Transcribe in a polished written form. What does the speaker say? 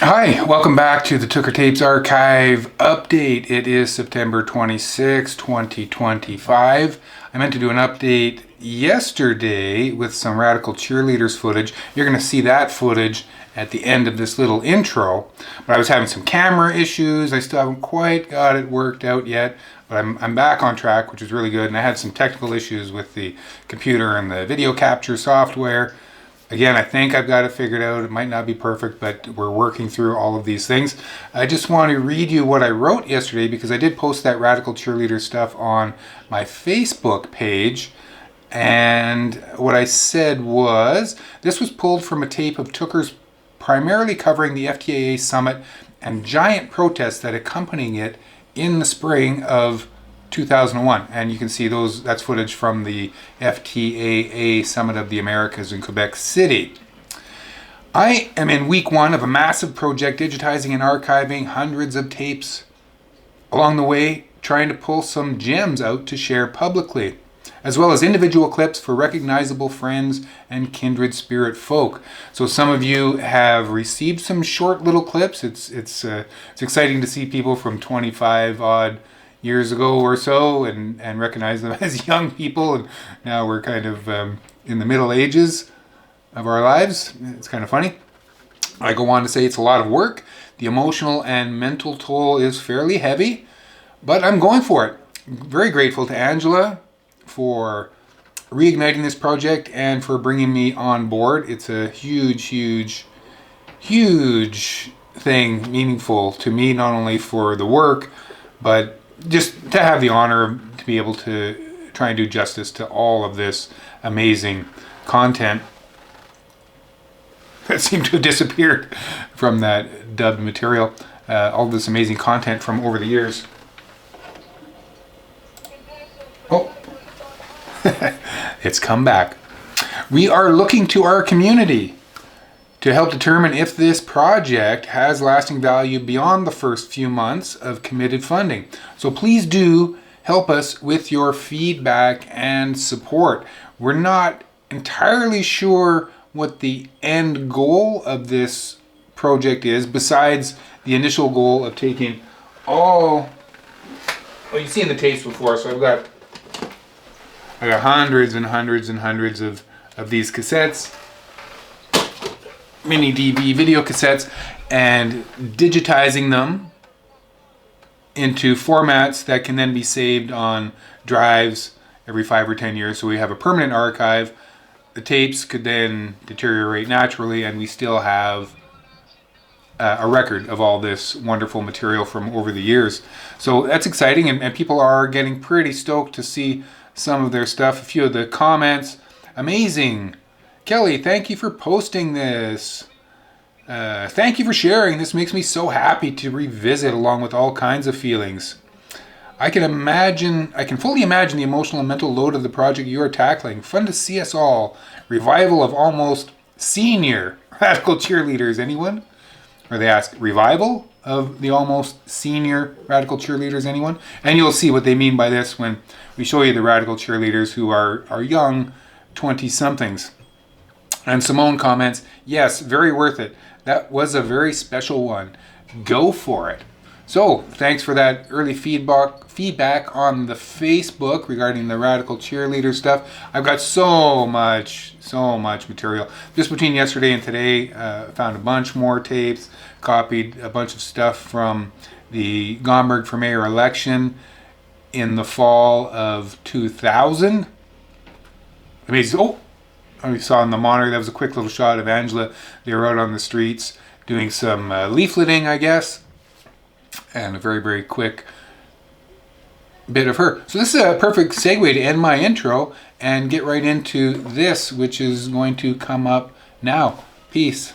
Hi, welcome back to the Tooker Tapes Archive update. It is September 26, 2025. I meant to do an update yesterday with some Radical Cheerleaders footage. You're going to see that footage at the end of this little intro. But I was having some camera issues. I still haven't quite got it worked out yet. But I'm back on track, which is really good. And I had some technical issues with the computer and the video capture software. Again, I think I've got it figured out. It might not be perfect, but we're working through all of these things. I just want to read you what I wrote yesterday because I did post that Radical Cheerleader stuff on my Facebook page. And what I said was, this was pulled from a tape of Tooker's primarily covering the FTAA Summit and giant protests that accompanying it in the spring of 2001, and you can see that's footage from the FTAA Summit of the Americas in Quebec City. I am in week one of a massive project digitizing and archiving hundreds of tapes along the way, trying to pull some gems out to share publicly, as well as individual clips for recognizable friends and kindred spirit folk. So some of you have received some short little clips. It's exciting to see people from 25 odd years ago or so and recognize them as young people, and now we're kind of in the middle ages of our lives. It's kind of funny. I go on to say it's a lot of work. The emotional and mental toll is fairly heavy, but I'm going for it. Very grateful to Angela for reigniting this project and for bringing me on board. It's a huge thing, meaningful to me, not only for the work, but just to have the honor to be able to try and do justice to all of this amazing content that seemed to have disappeared from that dubbed material. All this amazing content from over the years. Oh, it's come back. We are looking to our community to help determine if this project has lasting value beyond the first few months of committed funding. So please do help us with your feedback and support. We're not entirely sure what the end goal of this project is, besides the initial goal of taking all, well, you've seen the tapes before, so I've got hundreds and hundreds of these cassettes, mini DV video cassettes, and digitizing them into formats that can then be saved on drives every 5 or 10 years. So we have a permanent archive. The tapes could then deteriorate naturally, and we still have a record of all this wonderful material from over the years. So that's exciting, and people are getting pretty stoked to see some of their stuff. A few of the comments, amazing. Kelly, thank you for posting this. Thank you for sharing. This makes me so happy to revisit along with all kinds of feelings. I can fully imagine the emotional and mental load of the project you are tackling. Fun to see us all. Revival of almost senior Radical Cheerleaders. Anyone? Or they ask, revival of the almost senior Radical Cheerleaders, anyone? And you'll see what they mean by this when we show you the Radical Cheerleaders who are young 20-somethings. And Simone comments, yes, very worth it. That was a very special one. Go for it. So, thanks for that early feedback on the Facebook regarding the Radical Cheerleader stuff. I've got so much material. Just between yesterday and today, found a bunch more tapes, copied a bunch of stuff from the Gomberg for Mayor election in the fall of 2000. Amazing. Oh! We saw on the monitor, that was a quick little shot of Angela. They were out on the streets doing some leafleting, I guess. And a very quick bit of her. So this is a perfect segue to end my intro and get right into this, which is going to come up now. Peace.